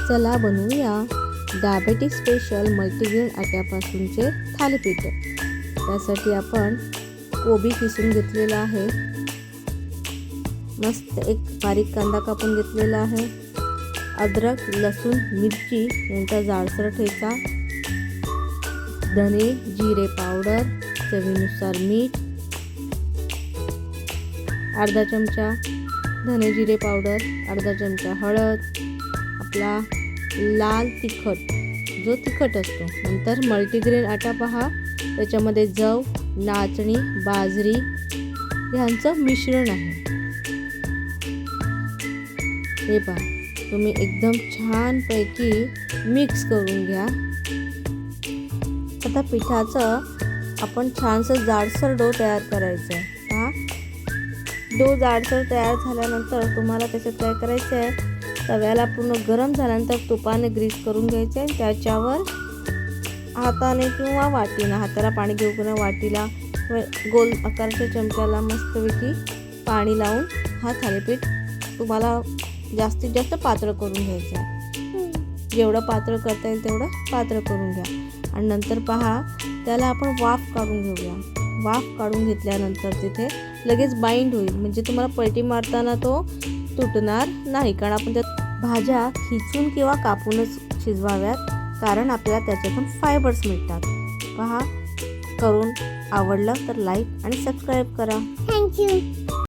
चला बनवूया diabetic special multigrain आट्यापासूनचे thalipeeth. त्यासाठी आपण कोबी किसून घेतलेला आहे, मस्त एक बारीक कांदा कापून घेतलेला आहे, अद्रक लसूण मिरची यांचा जाडसर ठेचा, धने जिरे पावडर, चवीनुसार मीठ, अर्धा चमचा धने जिरे पावडर, अर्धा चमचा हळद, आपला लाल तिखट जो तिखट असतो, नंतर मल्टीग्रेन आटा पहा, त्याच्यामध्ये जव, नाचणी, बाजरी यांचं मिश्रण आहे। हे पहा, तुम्ही एकदम छान पैकी मिक्स करून घ्या। आता पिठाचं आपण छानसं जाडसर डो तयार करायचं आहे। पहा, डो जाडसर तयार झाल्यानंतर तुम्हाला त्याच्यात काय करायचं आहे, तव्याला पूर्ण गरम झाल्यानंतर तुपाने ग्रीस करून घ्यायचे आहे। त्याच्यावर हाताने किंवा वाटीने, हाताला पाणी घेऊ किंवा वाटीला गोल आकाराच्या चमच्याला मस्तपैकी पाणी लावून हा थालीपीठ तुम्हाला जास्तीत जास्त पातळ करून घ्यायचं आहे। जेवढं पातळ करता येईल तेवढं पातळ करून घ्या आणि नंतर पहा, त्याला आपण वाफ काढून घेऊया। वाफ काढून घेतल्यानंतर तिथे लगेच बाइंड होईल, म्हणजे तुम्हाला पलटी मारताना तो तुटणार नाही, कारण आपण त्यात भाज्या खिचून किंवा कापूनच शिजवाव्यात, कारण आपल्याला त्याच्यातून फायबर्स मिळतात। पहा, करून आवडलं तर लाईक आणि सबस्क्राईब करा। थँक्यू।